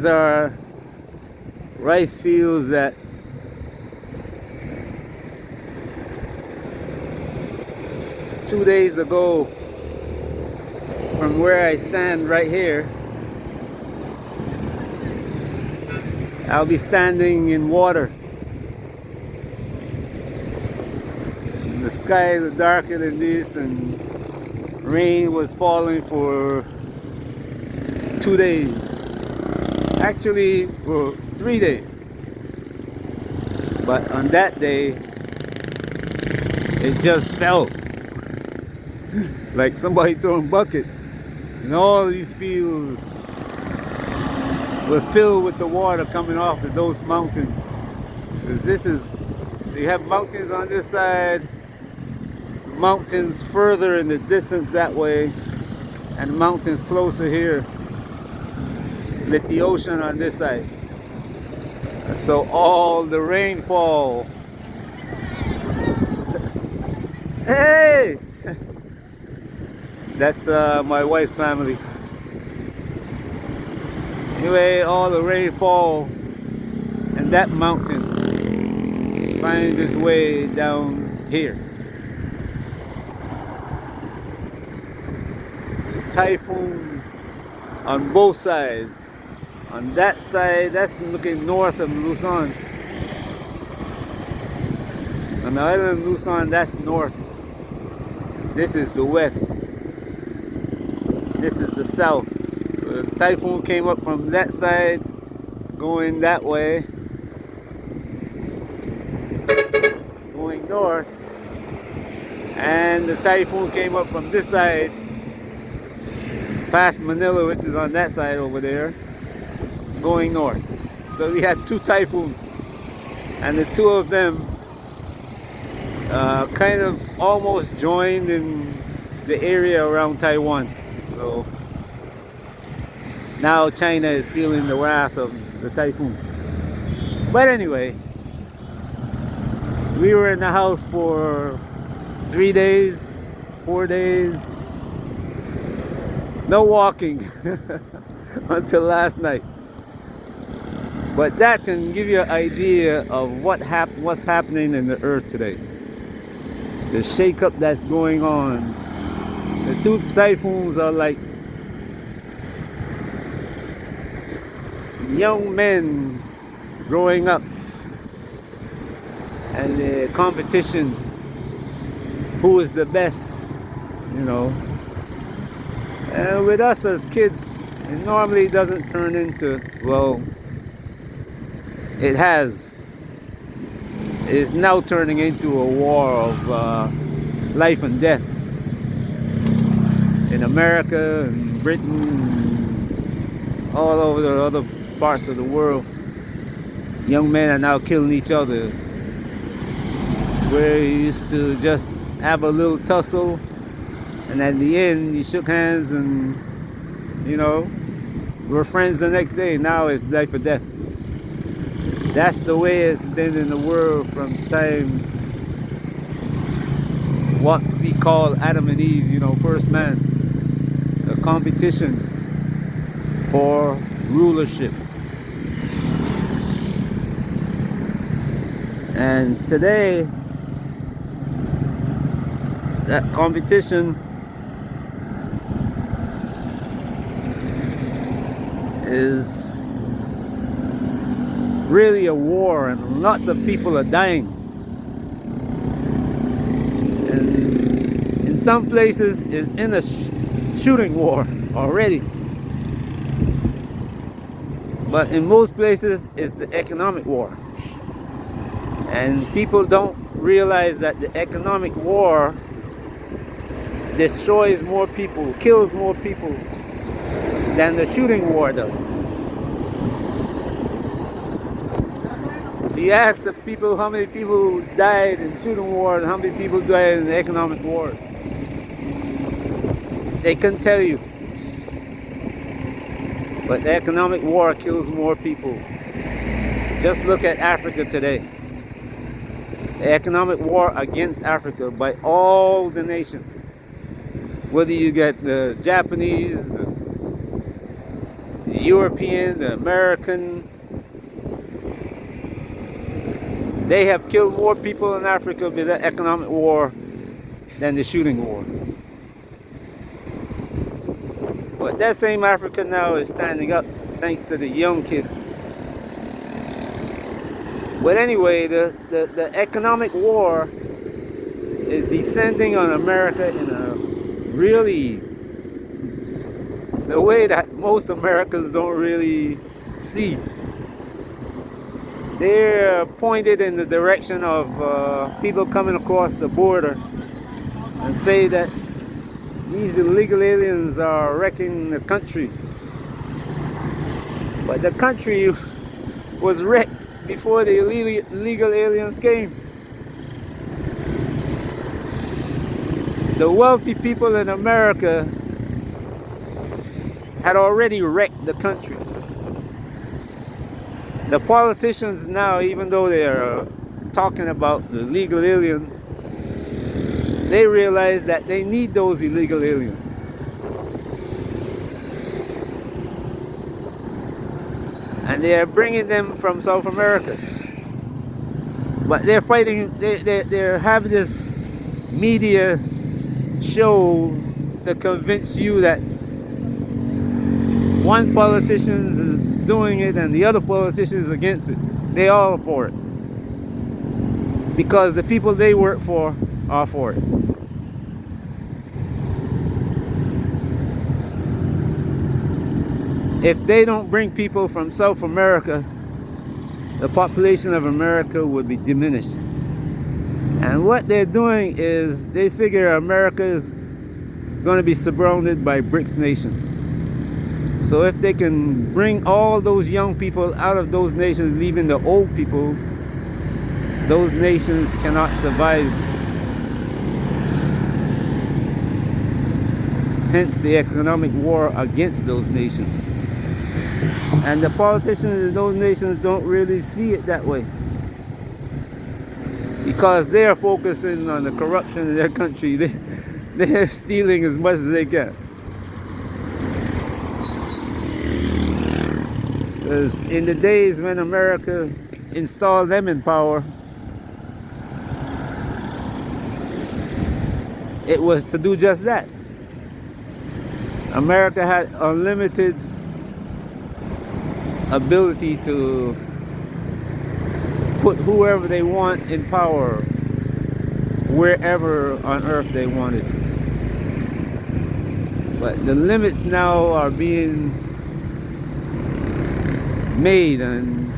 These are rice fields that two days ago, from where I stand right here, I'll be standing in water. The sky is darker than this, and rain was falling for 2 days. Actually, for 3 days. But on that day, it just fell. Like somebody throwing buckets. And all these fields were filled with the water coming off of those mountains. Because this is, you have mountains on this side, mountains further in the distance that way, and mountains closer here, with the ocean on this side. So all the rainfall, hey, that's my wife's family. Anyway, all the rainfall and that mountain finds its way down here. Typhoon on both sides. On that side, that's looking north of Luzon. On the island of Luzon, that's north. This is the west. This is the south. So the typhoon came up from that side, going that way, going north. And the typhoon came up from this side, past Manila, which is on that side over there, going north. So we had two typhoons, and the two of them kind of almost joined in the area around Taiwan. So now China is feeling the wrath of the typhoon. But anyway, we were in the house for 3 days, 4 days, no walking until last night. But that can give you an idea of what's happening in the earth today. The shakeup that's going on. The two typhoons are like young men growing up, and the competition, who is the best, you know. And with us as kids, it normally doesn't turn into, well, it has. It's now turning into a war of life and death. In America and Britain, all over the other parts of the world, young men are now killing each other. Where you used to just have a little tussle, and at the end you shook hands and, you know, we're friends the next day. Now it's life or death. That's the way it's been in the world from time what we call Adam and Eve, you know, first man. A competition for rulership. And today, that competition is really a war, and lots of people are dying. And in some places, it's in a shooting war already. But in most places, it's the economic war. And people don't realize that the economic war destroys more people, kills more people than the shooting war does. If you ask the people how many people died in shooting war and how many people died in the economic war, they can tell you. But the economic war kills more people. Just look at Africa today. The economic war against Africa by all the nations. Whether you get the Japanese, the European, the American, they have killed more people in Africa with the economic war than the shooting war. But that same Africa now is standing up thanks to the young kids. But anyway, the economic war is descending on America in a really, the way that most Americans don't really see. They're pointed in the direction of people coming across the border and say that these illegal aliens are wrecking the country. But the country was wrecked before the illegal aliens came. The wealthy people in America had already wrecked the country. The politicians now, even though they're talking about the illegal aliens, they realize that they need those illegal aliens. And they are bringing them from South America. But they're fighting, they're having this media show to convince you that one politician is doing it and the other politician is against it. They all are for it. Because the people they work for are for it. If they don't bring people from South America, the population of America would be diminished. And what they're doing is they figure America is going to be surrounded by BRICS nations. So if they can bring all those young people out of those nations, leaving the old people, those nations cannot survive. Hence the economic war against those nations. And the politicians in those nations don't really see it that way. Because they're focusing on the corruption in their country. They're stealing as much as they can. Because in the days when America installed them in power, it was to do just that. America had unlimited ability to put whoever they want in power wherever on earth they wanted to. But the limits now are being made, and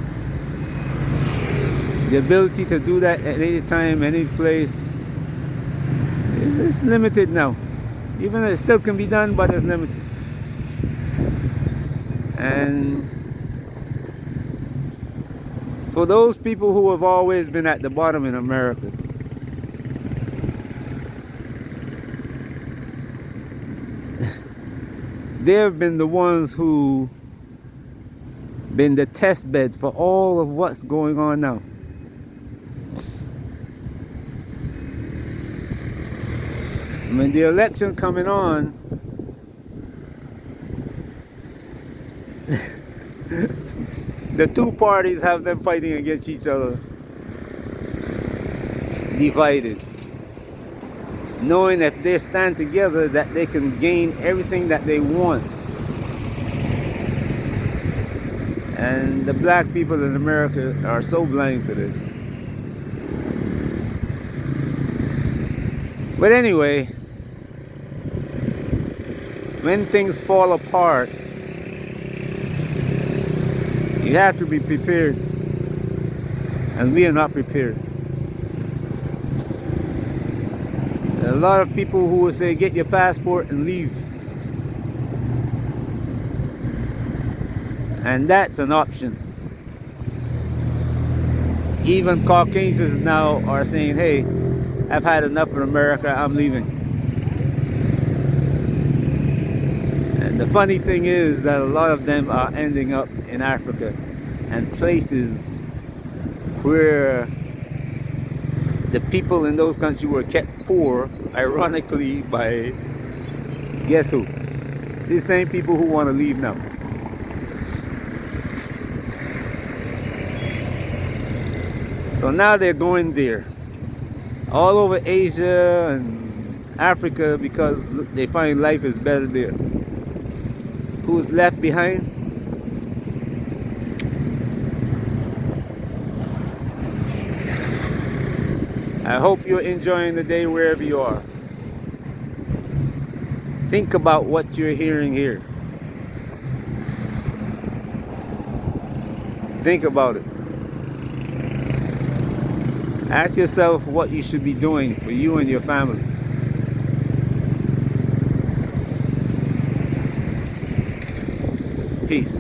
the ability to do that at any time, any place, it's limited now. Even though it still can be done, but it's limited. And for those people who have always been at the bottom in America, they have been the ones who been the test bed for all of what's going on now. When the election coming on, the two parties have them fighting against each other, divided, knowing that if they stand together that they can gain everything that they want. And the black people in America are so blind to this. But anyway, when things fall apart, you have to be prepared. And we are not prepared. There are a lot of people who will say, get your passport and leave. And that's an option. Even Caucasians now are saying, hey, I've had enough of America, I'm leaving. And the funny thing is that a lot of them are ending up in Africa and places where the people in those countries were kept poor, ironically, by guess who? These same people who want to leave now. So now they're going there, all over Asia and Africa, because they find life is better there. Who's left behind? I hope you're enjoying the day wherever you are. Think about what you're hearing here. Think about it. Ask yourself what you should be doing for you and your family. Peace.